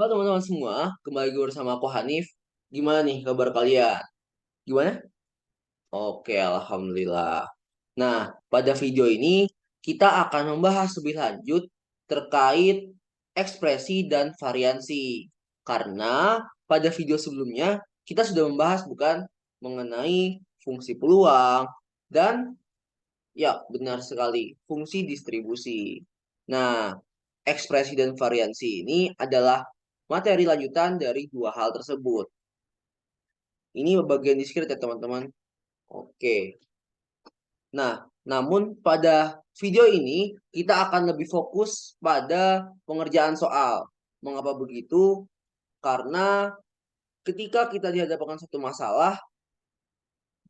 Halo teman-teman semua, kembali lagi bersama aku Hanif. Gimana nih kabar kalian? Gimana? Oke, alhamdulillah. Nah, pada video ini kita akan membahas lebih lanjut terkait ekspresi dan variansi. Karena pada video sebelumnya kita sudah membahas bukan mengenai fungsi peluang dan ya, benar sekali. Fungsi distribusi. Nah, ekspresi dan variansi ini adalah materi lanjutan dari dua hal tersebut. Ini bagian diskrit ya, teman-teman. Oke. Nah, namun pada video ini kita akan lebih fokus pada pengerjaan soal. Mengapa begitu? Karena ketika kita dihadapkan satu masalah,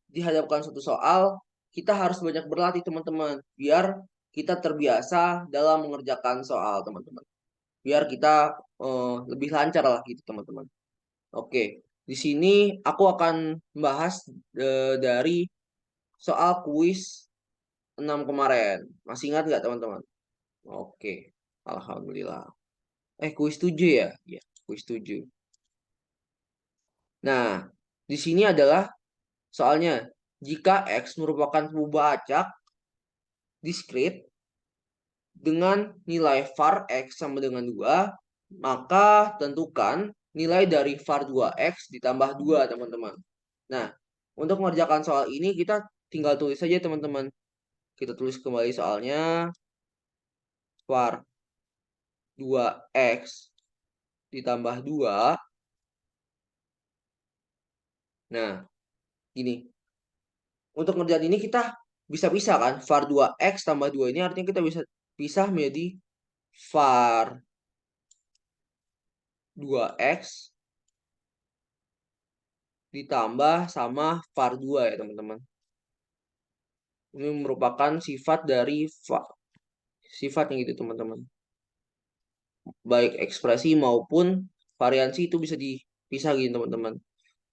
dihadapkan satu soal, kita harus banyak berlatih teman-teman, biar kita terbiasa dalam mengerjakan soal teman-teman. Biar kita lebih lancar lah gitu teman-teman. Oke, di sini aku akan membahas dari soal kuis 6 kemarin. Masih ingat nggak teman-teman? Oke, alhamdulillah. Kuis 7 ya? Ya, kuis 7. Nah, di sini adalah soalnya jika X merupakan sebuah acak diskrit dengan nilai var X sama dengan 2, maka tentukan nilai dari var 2X ditambah 2, teman-teman. Nah, untuk mengerjakan soal ini kita tinggal tulis saja, teman-teman. Kita tulis kembali soalnya. Var 2X ditambah 2. Nah, gini. Untuk ngerjain ini kita bisa pisah kan? Var 2X tambah 2 ini artinya kita bisa pisah menjadi var 2X ditambah sama var 2 ya teman-teman. Ini merupakan sifat dari sifatnya gitu teman-teman. Baik ekspresi maupun variansi itu bisa dipisah gitu teman-teman.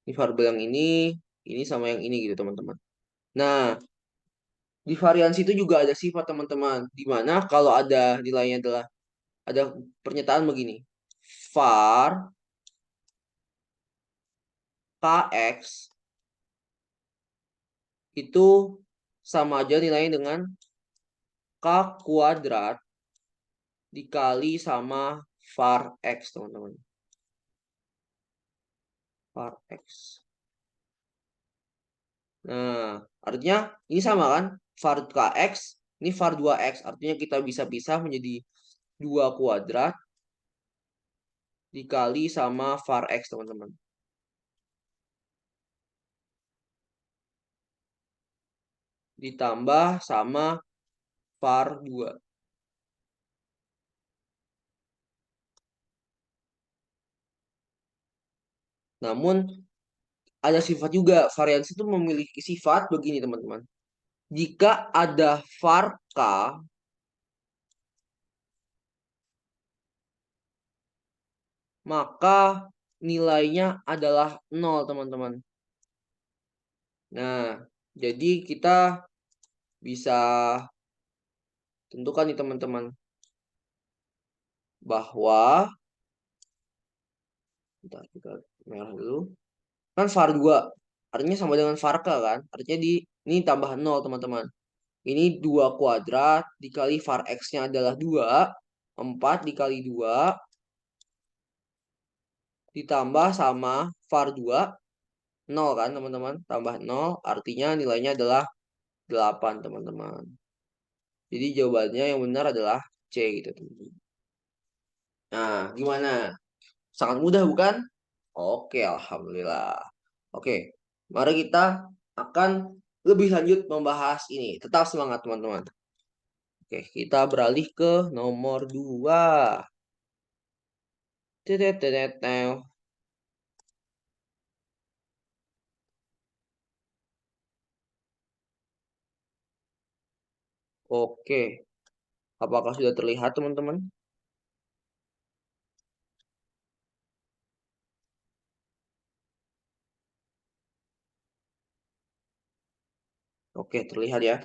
Ini variabel yang ini sama yang ini gitu teman-teman. Nah, di variansi itu juga ada sifat teman-teman. Di mana kalau ada nilainya adalah ada pernyataan begini. Var Kx itu sama aja nilainya dengan K kuadrat dikali sama var X, teman-teman. Var X. Nah, artinya ini sama kan? Var Kx, ini var 2X. Artinya kita bisa pisah menjadi 2 kuadrat dikali sama var X, teman-teman. Ditambah sama var 2. Namun ada sifat juga. Variansi itu memiliki sifat begini, teman-teman. Jika ada var K, maka nilainya adalah 0, teman-teman. Nah, jadi kita bisa tentukan nih, teman-teman, bahwa bentar, kita merah dulu. Kan var 2 artinya sama dengan var K kan? Artinya ini tambah 0, teman-teman. Ini 2 kuadrat dikali var X-nya adalah 2. 4 dikali 2 ditambah sama var 2. 0 kan teman-teman, tambah 0 artinya nilainya adalah 8, teman-teman. Jadi jawabannya yang benar adalah C gitu, teman-teman. Nah, gimana? Sangat mudah bukan? Oke, alhamdulillah. Oke, mari kita akan lebih lanjut membahas ini. Tetap semangat, teman-teman. Oke, kita beralih ke nomor 2. Tetet, tetet, tetet. Oke, apakah sudah terlihat, teman-teman? Oke, terlihat ya.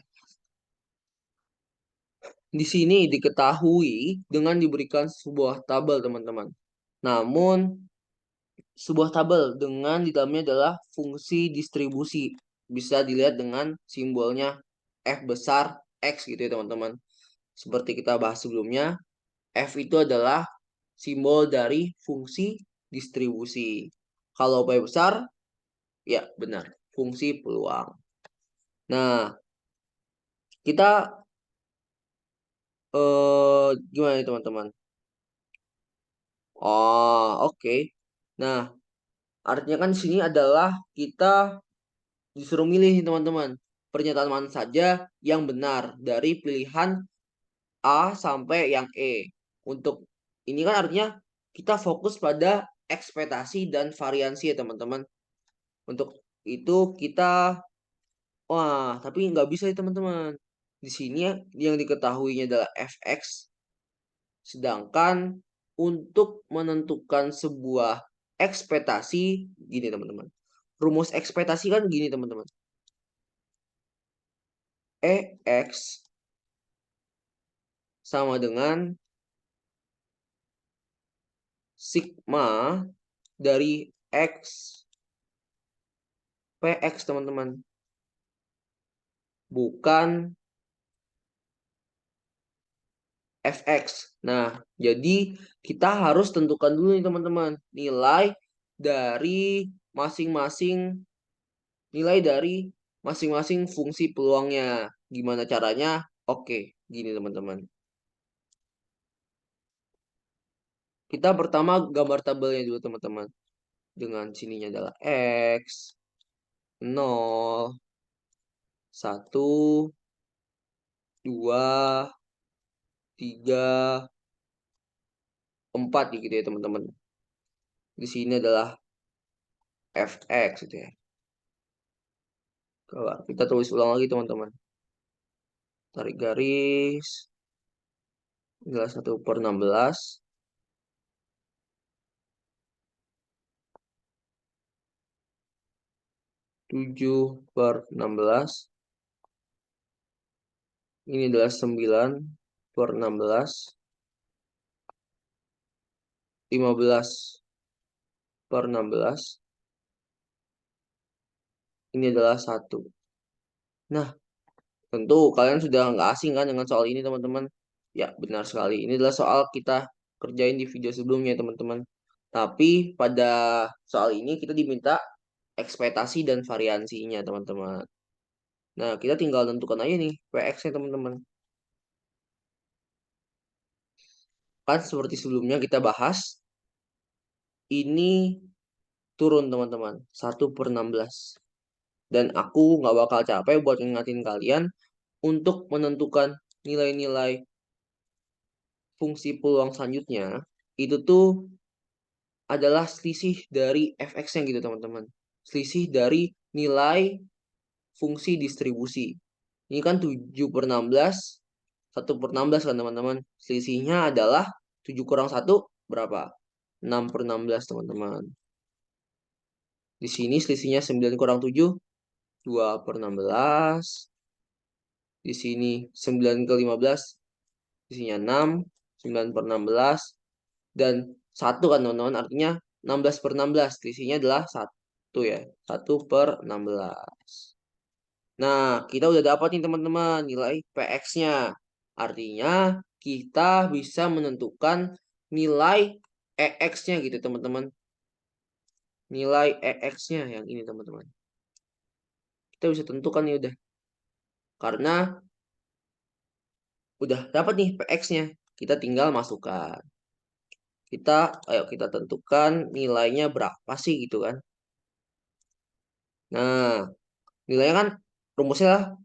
Di sini diketahui dengan diberikan sebuah tabel, teman-teman. namun sebuah tabel dengan di dalamnya adalah fungsi distribusi. Bisa dilihat dengan simbolnya F besar X gitu ya teman-teman. Seperti kita bahas sebelumnya, F itu adalah simbol dari fungsi distribusi. Kalau P besar, ya benar, fungsi peluang. Nah, kita gimana nih teman-teman? Oh, oke. Nah, artinya kan di sini adalah kita disuruh milih nih teman-teman. Pernyataan mana saja yang benar dari pilihan A sampai yang E. Untuk ini kan artinya kita fokus pada ekspektasi dan variansi ya teman-teman. Untuk itu kita, wah, tapi nggak bisa ya teman-teman. Di sini yang diketahuinya adalah fx, sedangkan untuk menentukan sebuah ekspektasi, gini teman-teman. Rumus ekspektasi kan gini teman-teman. EX sama dengan sigma dari X PX teman-teman. Bukan fx. Nah, jadi kita harus tentukan dulu nih teman-teman nilai dari masing-masing nilai dari masing-masing fungsi peluangnya. Gimana caranya? Oke, gini teman-teman. Kita pertama gambar tabelnya dulu teman-teman. Dengan sininya adalah X, 0, 1, 2, 3, 4 gitu ya teman-teman. Di sini adalah fx gitu ya. Kalau kita tulis ulang lagi teman-teman. Tarik garis. Adalah 1/16. 7/16. Ini adalah 9/16. 15/16. Ini adalah 1. Nah, tentu kalian sudah nggak asing kan dengan soal ini teman-teman. Ya, benar sekali. Ini adalah soal kita kerjain di video sebelumnya teman-teman. Tapi pada soal ini kita diminta ekspektasi dan variansinya teman-teman. Nah, kita tinggal tentukan aja nih PX-nya teman-teman. Kan seperti sebelumnya kita bahas, ini turun teman-teman, 1/16. Dan aku nggak bakal capek buat ngingatin kalian untuk menentukan nilai-nilai fungsi peluang selanjutnya. Itu tuh adalah selisih dari fx-nya gitu teman-teman. Selisih dari nilai fungsi distribusi. Ini kan 7/16, 1/16 kan teman-teman. Selisihnya adalah 7 kurang 1 berapa? 6/16 teman-teman. Di sini selisihnya 9 kurang 7, 2/16. Di sini 9/15, selisihnya 6, 9/16. Dan 1 kan teman-teman, artinya 16/16. Selisihnya adalah 1 ya. 1/16. Nah, kita udah dapat nih teman-teman nilai PX-nya. Artinya kita bisa menentukan nilai EX-nya gitu teman-teman. Nilai EX-nya yang ini teman-teman. Kita bisa tentukan nih udah. Karena udah dapat nih PX-nya. Kita tinggal masukkan. Ayo kita tentukan nilainya berapa sih gitu kan. Nah, nilainya kan rumusnya lah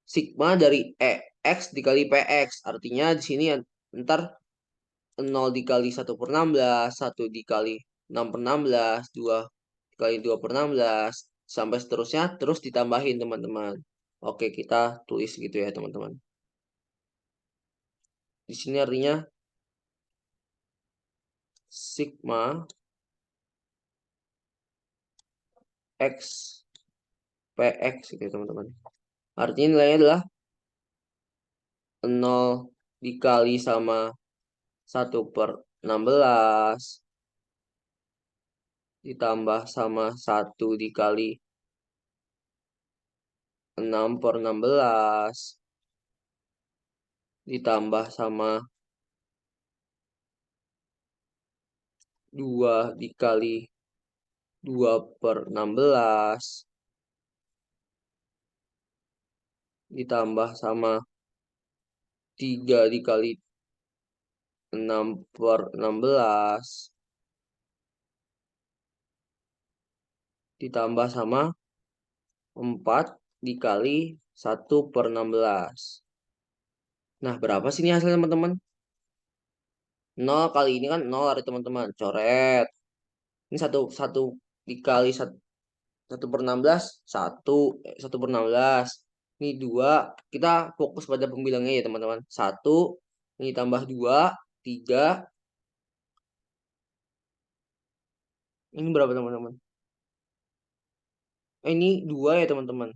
sigma dari EX dikali PX. Artinya di sini ntar 0 dikali 1/16, 1 dikali 6/16, 2 dikali 2/16, sampai seterusnya, terus ditambahin teman-teman. Oke, kita tulis gitu ya teman-teman. Di sini artinya sigma X PX gitu ya teman-teman. Artinya nilainya adalah 0 dikali sama 1/16, ditambah sama 1 dikali 6/16 ditambah sama 2 dikali 2/16 ditambah sama 3 dikali 6/16 ditambah sama 4 dikali 1/16. Nah, berapa sih ini hasilnya teman-teman? 0 kali ini kan 0 ada teman-teman. Coret. Ini satu dikali 1/16 1/16. Ini 2. Kita fokus pada pembilangnya ya teman-teman. 1 ini tambah 2 3. Ini berapa teman-teman? Ini 2 ya teman-teman.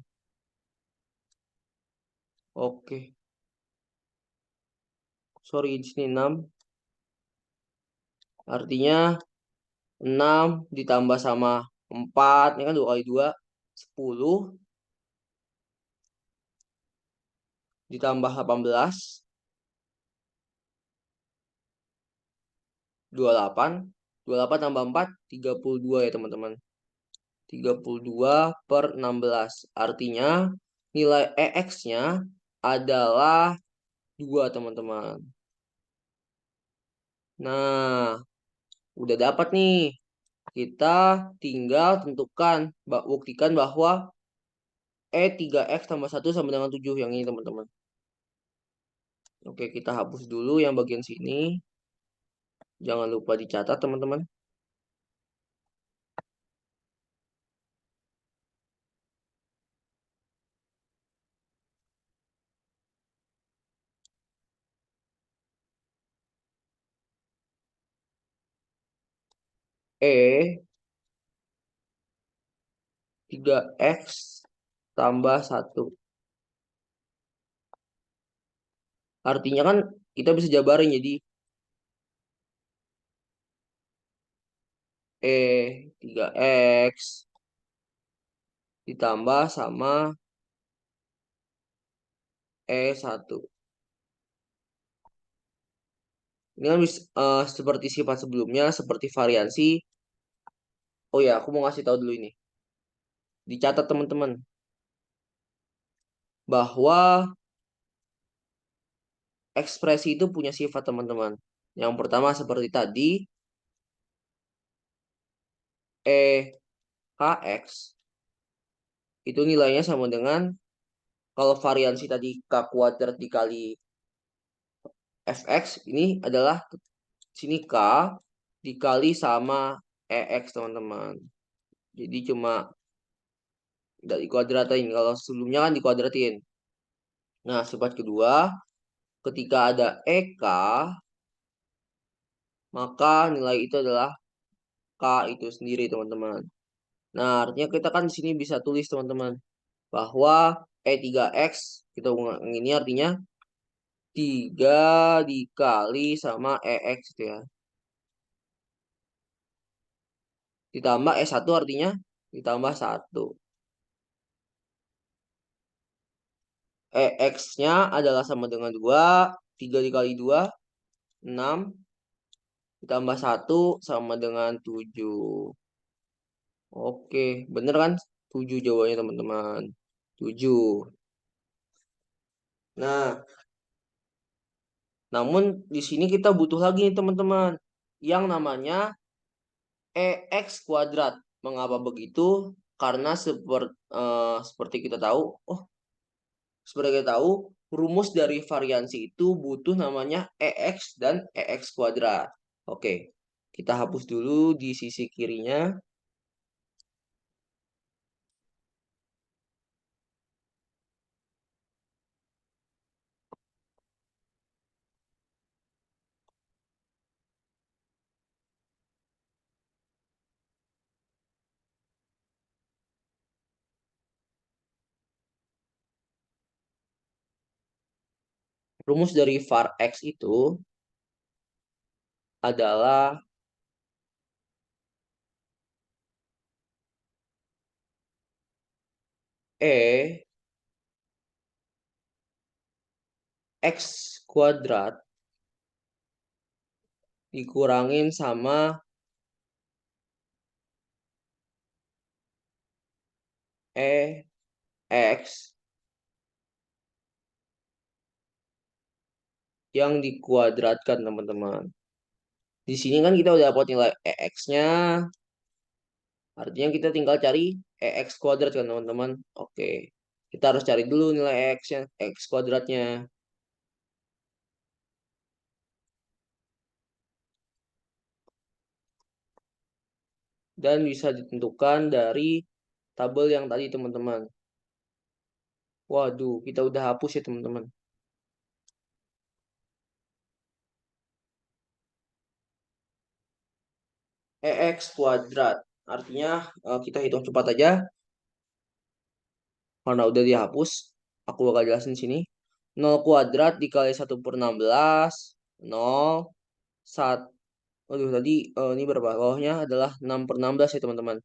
Oke. Sorry, di sini 6. Artinya 6 ditambah sama 4. Ini kan 2 kali 2. 10 ditambah 18. 28. 28 tambah 4. 32 ya teman-teman. 32/16. Artinya nilai EX-nya adalah 2 teman-teman. Nah, udah dapat nih. Kita tinggal tentukan, buktikan bahwa E3X tambah 1 sama dengan 7 yang ini teman-teman. Oke, kita hapus dulu yang bagian sini. Jangan lupa dicatat teman-teman. E3X tambah 1. Artinya kan kita bisa jabarin jadi E3X ditambah sama E1. Ini kan seperti sifat sebelumnya, seperti variansi. Oh ya, aku mau ngasih tahu dulu ini. Dicatat teman-teman. Bahwa ekspresi itu punya sifat teman-teman. Yang pertama seperti tadi, EKX itu nilainya sama dengan, kalau variansi tadi K kuadrat dikali Fx, ini adalah sini K dikali sama EX teman-teman. Jadi cuma tidak dikuadratin. Kalau sebelumnya kan dikuadratin. Nah, sifat kedua, ketika ada EK, maka nilai itu adalah K itu sendiri teman-teman. Nah, artinya kita kan di sini bisa tulis teman-teman bahwa E3X kita ulang ini artinya 3 dikali sama EX gitu ya. Ditambah E1 artinya ditambah 1. EX-nya adalah sama dengan 2. 3 dikali 2 6. Ditambah 1 sama dengan 7. Oke, bener kan? 7 jawabannya teman-teman. 7. Nah, namun di sini kita butuh lagi nih teman-teman, yang namanya EX kuadrat. Mengapa begitu? Karena seperti kita tahu, seperti kita tahu, rumus dari variansi itu butuh namanya EX dan EX kuadrat. Oke, kita hapus dulu di sisi kirinya. Rumus dari var X itu adalah E X kuadrat dikurangin sama E X yang dikuadratkan, teman-teman. Di sini kan kita udah dapat nilai EX-nya, artinya kita tinggal cari EX kuadrat kan, teman-teman. Oke, kita harus cari dulu nilai EX-nya, X kuadratnya. Dan bisa ditentukan dari tabel yang tadi, teman-teman. Waduh, kita udah hapus ya, teman-teman. EX kuadrat. Artinya kita hitung cepat aja. Karena udah dihapus, aku bakal jelasin sini. 0 kuadrat dikali 1/16. 0, 1. Aduh, tadi ini berapa? Bawahnya adalah 6/16 ya, teman-teman.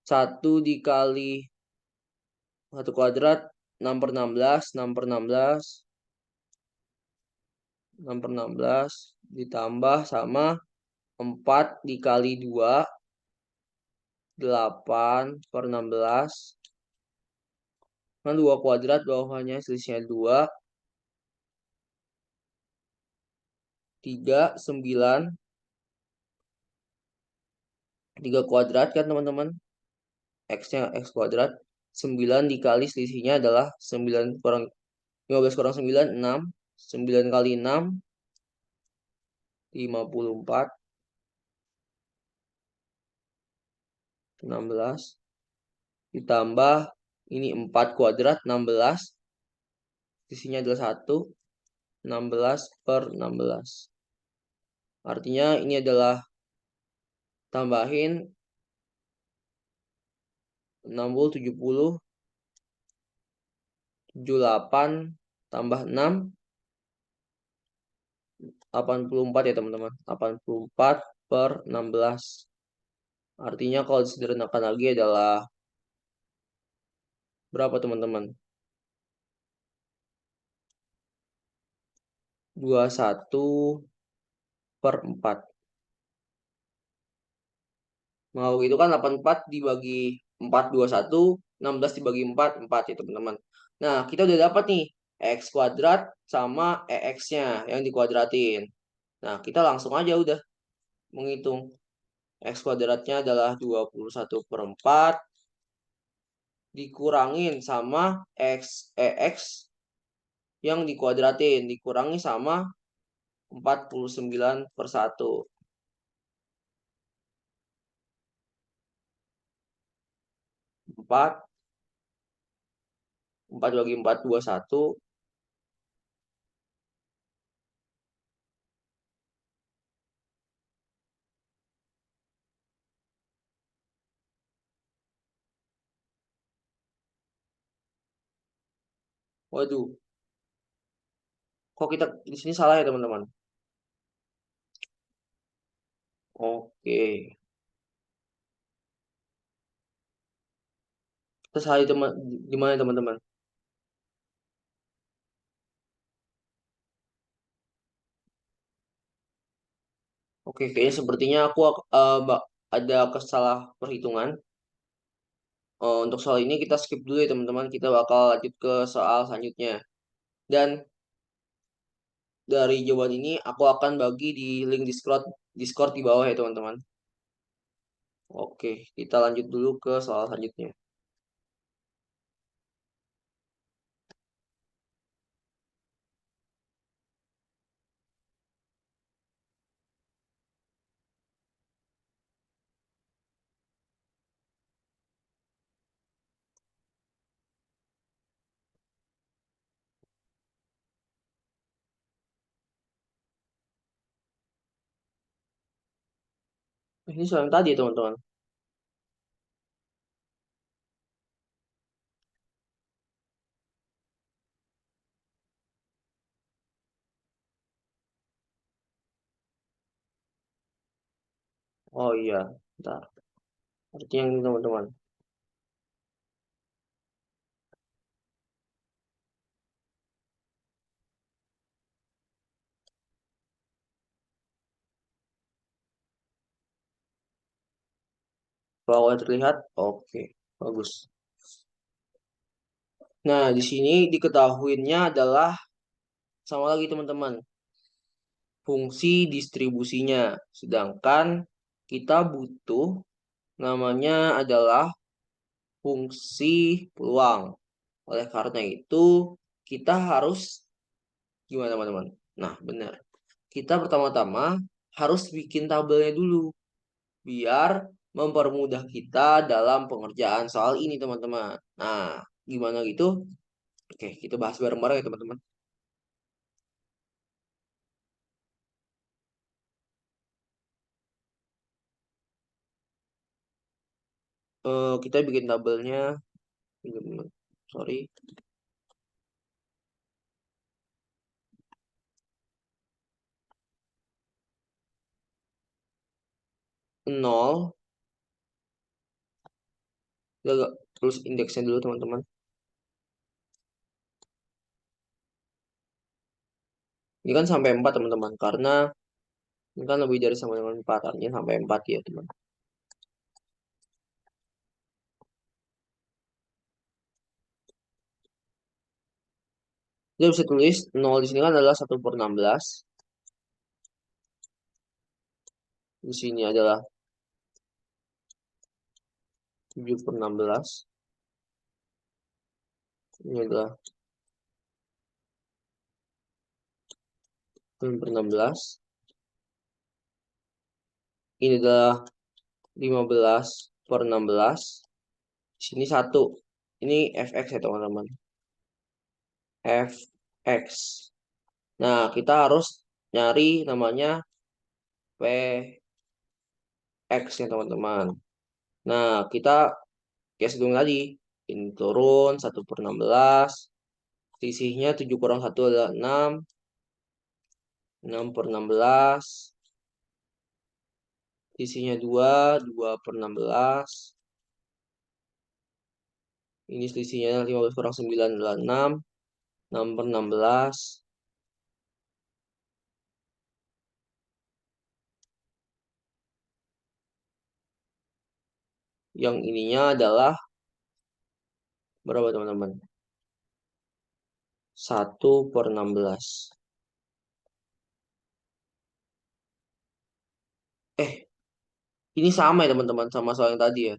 1 dikali 1 kuadrat, 6/16. 6/16. 6/16 ditambah sama 4 dikali 2, 8/16. Kan 2 kuadrat, bawahnya selisihnya 2. 3, 9. 3 kuadrat kan, teman-teman. X-nya X kuadrat. 9 dikali selisihnya adalah 9 kurang 15 kurang 9, 6. 9 kali 6, 54. 16. Ditambah ini 4 kuadrat, 16. Selisihnya adalah 1. 16/16. Artinya ini adalah tambahin 60, 70, 78 tambah 6, 84 ya, teman-teman. 84/16. Artinya kalau disederhanakan lagi adalah berapa, teman-teman? 21/4. Mau itu kan 84 dibagi 4, 21. 16 dibagi 4, 4 ya, teman-teman. Nah, kita udah dapat nih X kuadrat sama EX-nya yang dikuadratin. Nah, kita langsung aja udah menghitung. X kuadratnya adalah 21/4 dikurangin sama EX yang dikuadratin. Dikurangi sama 49/1. 4. 4 bagi 4, 21. Waduh, kok kita di sini salah ya, teman-teman? Oke. Kita salah di mana, teman-teman? Oke, kayaknya sepertinya aku ada kesalah perhitungan. Untuk soal ini kita skip dulu ya, teman-teman. Kita bakal lanjut ke soal selanjutnya. Dan dari jawaban ini aku akan bagi di link Discord di bawah ya, teman-teman. Oke, kita lanjut dulu ke soal selanjutnya. Ini soal yang tadi ya, teman-teman. Oh iya, bentar. Artinya yang ini, teman-teman. Kalau terlihat, oke, bagus. Nah, di sini diketahuinya adalah sama lagi teman-teman, fungsi distribusinya. Sedangkan kita butuh namanya adalah fungsi peluang. Oleh karena itu, kita harus gimana teman-teman? Nah, benar. Kita pertama-tama harus bikin tabelnya dulu biar mempermudah kita dalam pengerjaan soal ini, teman-teman. Nah, gimana gitu? Oke, kita bahas bareng-bareng ya, teman-teman. Kita bikin tabelnya, sorry, 0, terus indeksnya dulu, teman-teman. Ini kan sampai 4 teman-teman, karena ini kan lebih dari sama dengan 4, artinya sampai 4 ya, teman. Jadi bisa tulis 0 di sini kan adalah 1/16. Di sini adalah 7/16. Ini adalah 6/16. Ini adalah 15/16. Di sini 1. Ini fx ya teman-teman. Fx. Nah, kita harus nyari namanya Px ya teman-teman. Nah, kita kayak sebelum tadi. Ini turun 1/16. Sisihnya 7 kurang 1 adalah 6. 6/16. Sisihnya 2. 2/16. Ini selisihnya 15 kurang 9 adalah 6. 6/16. Yang ininya adalah berapa teman-teman? 1/16. Eh, ini sama ya teman-teman sama soal yang tadi ya.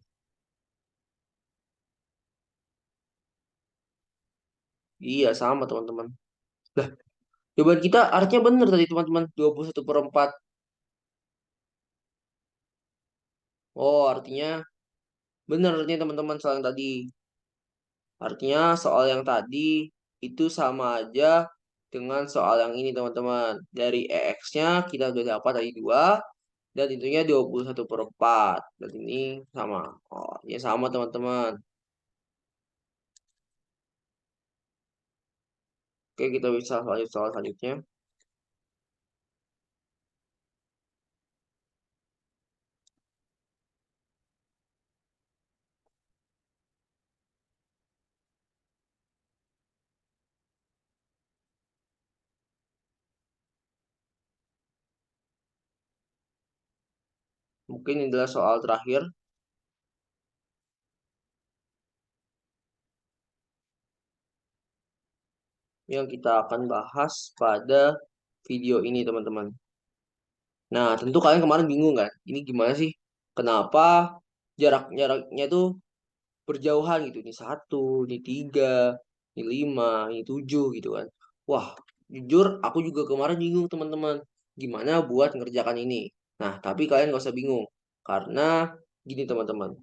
Iya, sama teman-teman. Lah, jawaban kita artinya benar tadi teman-teman. 21/4. Oh, artinya benar artinya teman-teman soal yang tadi. Artinya soal yang tadi itu sama aja dengan soal yang ini teman-teman. Dari EX-nya kita udah dapat tadi 2. Dan itunya 21/4. Dan ini sama. Oh, ya sama teman-teman. Oke, kita bisa lanjut soal selanjutnya. Mungkin ini adalah soal terakhir yang kita akan bahas pada video ini, teman-teman. Nah, tentu kalian kemarin bingung kan? Ini gimana sih? Kenapa jaraknya tuh berjauhan gitu? Ini 1, ini 3, ini 5, ini 7 gitu kan? Wah, jujur aku juga kemarin bingung, teman-teman. Gimana buat ngerjakan ini? Nah, tapi kalian gak usah bingung. Karena gini, teman-teman.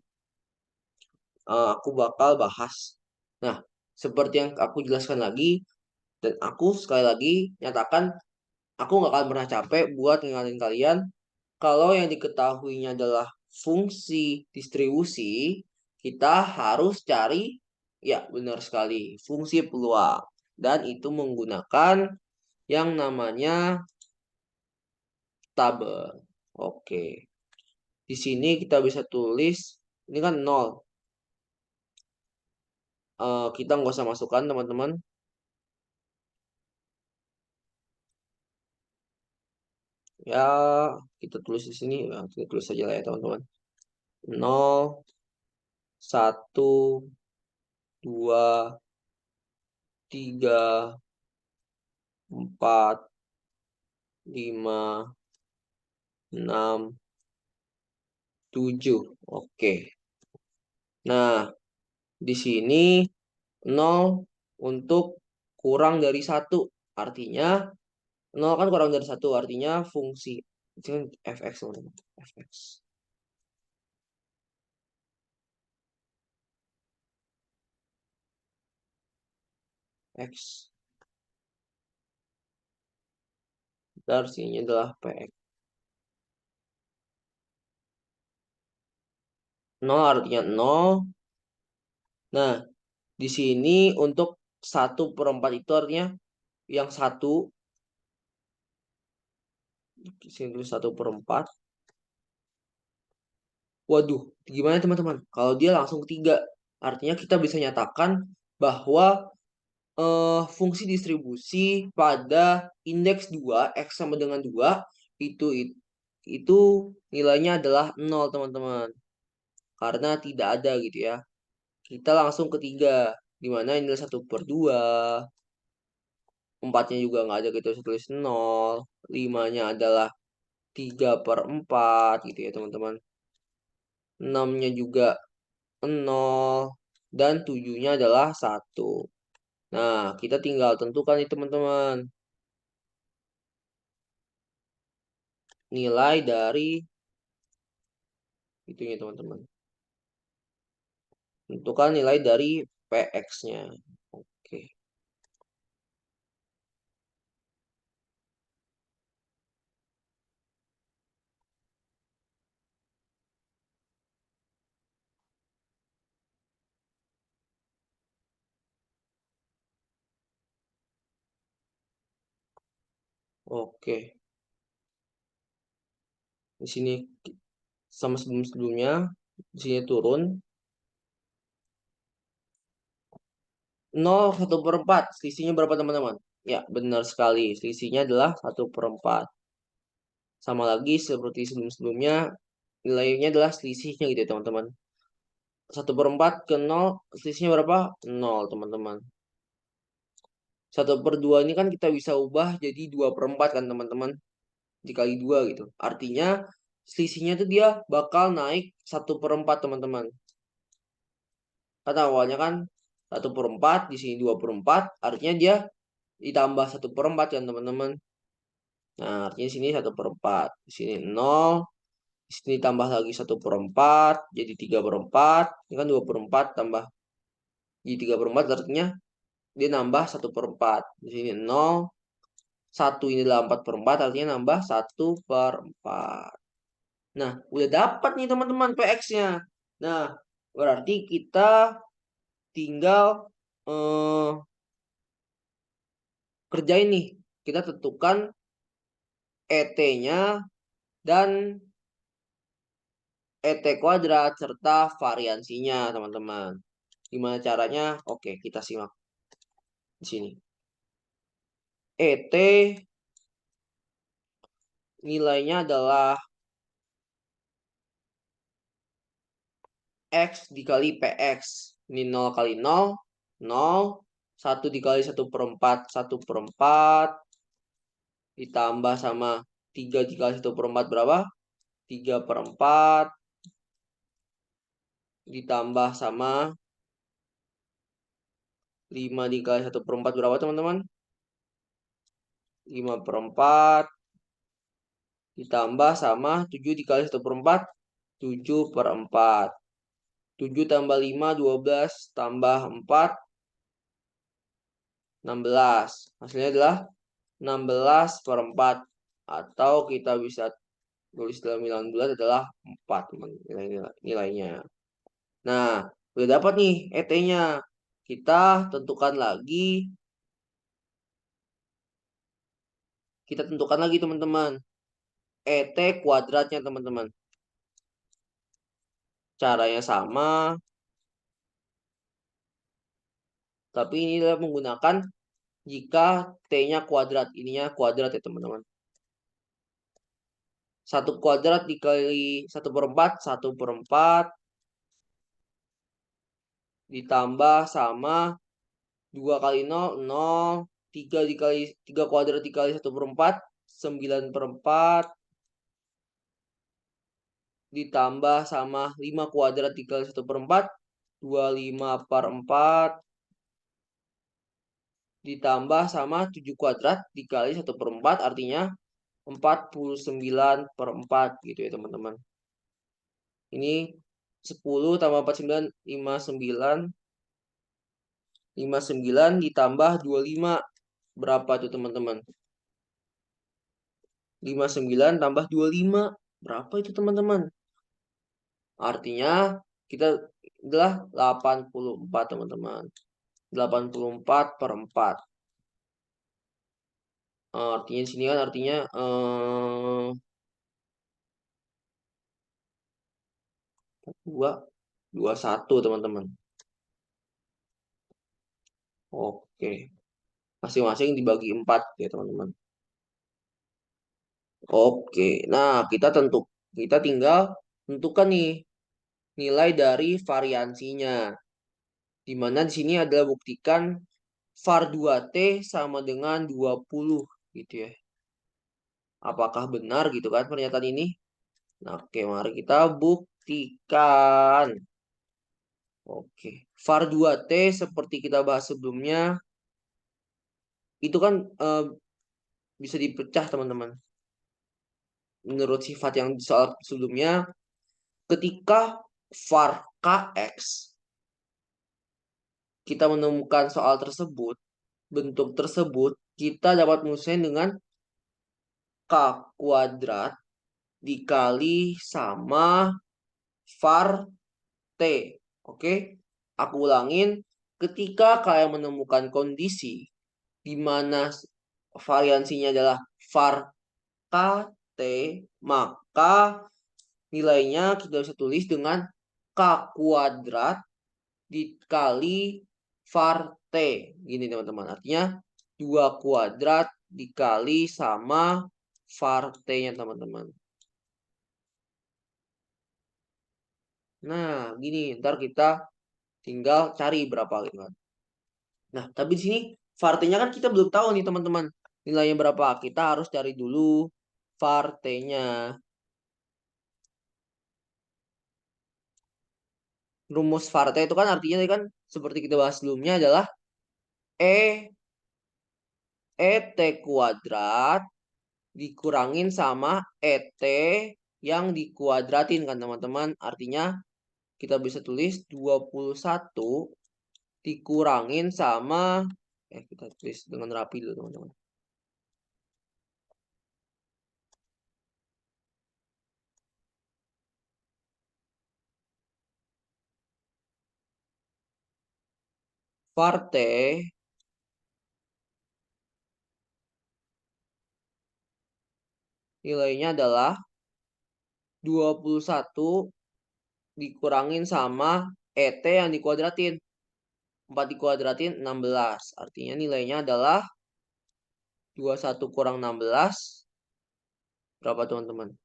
Aku bakal bahas. Nah, seperti yang aku jelaskan lagi, dan aku sekali lagi nyatakan aku nggak akan pernah capek buat ngingatin kalian kalau yang diketahuinya adalah fungsi distribusi, kita harus cari, ya benar sekali, fungsi peluang. Dan itu menggunakan yang namanya tabel. Oke, di sini kita bisa tulis, ini kan 0. Kita nggak usah masukkan teman-teman. Ya, kita tulis di sini, ya, kita tulis saja lah ya teman-teman. 0, 1, 2, 3, 4, 5, 6, 7. Oke. Nah, di sini 0 untuk kurang dari 1. Artinya 0 kan kurang dari 1. Artinya fungsi. Itu kan fx, teman-teman. Fx. X. Dan sini adalah px. 0 artinya 0. Nah, di sini untuk 1/4 itu artinya yang 1. Di sini tulis 1/4. Waduh, gimana teman-teman? Kalau dia langsung ketiga, artinya kita bisa nyatakan bahwa fungsi distribusi pada indeks 2 X sama dengan 2 itu nilainya adalah 0, teman-teman. Karena tidak ada gitu ya. Kita langsung ketiga, di mana nilai 1/2, 4-nya juga nggak ada, kita bisa tulis 0, 5-nya adalah 3/4 gitu ya teman-teman. 6-nya juga 0, dan 7-nya adalah 1. Nah, kita tinggal tentukan nih teman-teman, nilai dari itunya teman-teman. Tentukan nilai dari PX-nya. Oke. Oke. Di sini sama sebelum-sebelumnya, di sini turun 0, 1/4. Selisihnya berapa teman-teman? Ya, benar sekali. Selisihnya adalah 1/4. Sama lagi seperti sebelum-sebelumnya, nilainya adalah selisihnya gitu ya teman-teman. 1/4 ke 0, selisihnya berapa? 0, teman-teman. 1/2 ini kan kita bisa ubah jadi 2/4 kan teman-teman. Dikali 2 gitu. Artinya selisihnya tuh dia bakal naik 1/4, teman-teman. Karena awalnya kan 1/4, di sini 2/4, artinya dia ditambah 1/4 kan teman-teman. Nah, artinya sini 1/4. Di sini 0. Di sini tambah lagi 1/4. Jadi 3/4. Ini kan 2/4 tambah. Jadi 3/4 artinya dia nambah 1/4. Di sini 0. 1 ini adalah 4/4. Artinya nambah 1/4. Nah, udah dapat nih teman-teman PX-nya. Nah, berarti kita tinggal eh, kerjain nih. Kita tentukan ET-nya dan ET kuadrat serta variansinya, teman-teman. Gimana caranya? Oke, kita simak di sini. ET nilainya adalah X dikali PX. Ini 0 kali 0, 0. 1 dikali 1/4, 1/4. Ditambah sama 3 dikali 1/4 berapa? 3/4. Ditambah sama 5 dikali 1/4 berapa teman-teman? 5/4. Ditambah sama 7 dikali 1/4, 7/4. 7 tambah 5, 12. Tambah 4, 16. Hasilnya adalah 16/4. Atau kita bisa tulis dalam bilangan bulat adalah 4, teman, nilainya. Nah, udah dapat nih ET-nya. Kita tentukan lagi. Kita tentukan lagi, teman-teman. ET kuadratnya, teman-teman. Caranya sama. Tapi ini adalah menggunakan jika T-nya kuadrat. Ininya kuadrat ya, teman-teman. 1 kuadrat dikali 1/4, 1/4 ditambah sama 2 kali 0, 0. 3 kuadrat dikali 1/4, 9/4 ditambah sama 5 kuadrat dikali 1/4, 25/4 ditambah sama 7 kuadrat dikali 1/4, artinya 49/4 gitu ya teman-teman. Ini 10 tambah 49, 59. 59 ditambah 25. Berapa tuh teman-teman? 59 tambah 25. Berapa itu teman-teman? Artinya kita adalah 84 teman-teman. 84/4. Artinya di sini kan artinya 21 teman-teman. Oke. Masing-masing dibagi 4 ya teman-teman. Oke. Nah, kita tinggal tentukan nih nilai dari variansinya. Di mana di sini adalah buktikan var 2T sama dengan 20 gitu ya. Apakah benar gitu kan pernyataan ini? Nah, oke, mari kita buktikan. Oke. var 2T seperti kita bahas sebelumnya itu kan bisa dipecah teman-teman. Menurut sifat yang soal sebelumnya, ketika var Kx kita menemukan soal tersebut, bentuk tersebut, kita dapat menulisnya dengan K kuadrat dikali sama var T. Oke, aku ulangin. Ketika kalian menemukan kondisi di mana variansinya adalah var KT, maka nilainya kita bisa tulis dengan K kuadrat dikali var T. Gini teman-teman, artinya 2 kuadrat dikali sama var T-nya teman-teman. Nah, gini, ntar kita tinggal cari berapa gitu kan. Nah, tapi di sini var T-nya kan kita belum tahu nih teman-teman. Nilainya berapa? Kita harus cari dulu var T-nya. Rumus var T itu kan artinya kan seperti kita bahas sebelumnya adalah E ET kuadrat dikurangin sama ET yang dikuadratin kan teman-teman. Artinya kita bisa tulis 21 dikurangin sama kita tulis dengan rapi dulu teman-teman. Var T nilainya adalah 21 dikurangin sama ET yang dikuadratin. 4 dikuadratin 16. Artinya nilainya adalah 21 kurang 16. Berapa teman-teman?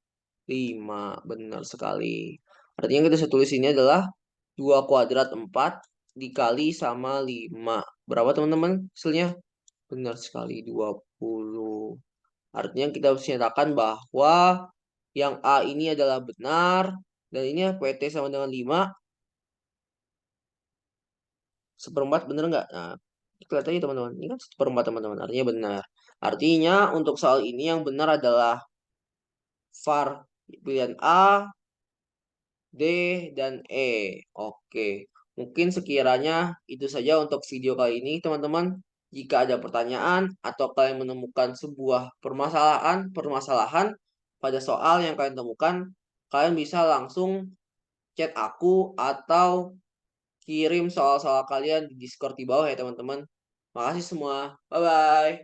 5. Benar sekali. Artinya kita bisa tulis ini adalah 2 kuadrat 4 dikali sama 5. Berapa teman-teman hasilnya? Benar sekali 20. Artinya kita harus nyatakan bahwa yang A ini adalah benar. Dan ini PT sama dengan 5. 1/4 bener nggak? Nah, kelihatannya teman-teman. Ini kan 1/4 teman-teman. Artinya benar. Artinya untuk soal ini yang benar adalah var pilihan A, D, dan E. Oke. Mungkin sekiranya itu saja untuk video kali ini teman-teman. Jika ada pertanyaan atau kalian menemukan sebuah permasalahan pada soal yang kalian temukan, kalian bisa langsung chat aku atau kirim soal-soal kalian di Discord di bawah ya teman-teman. Makasih semua. Bye-bye.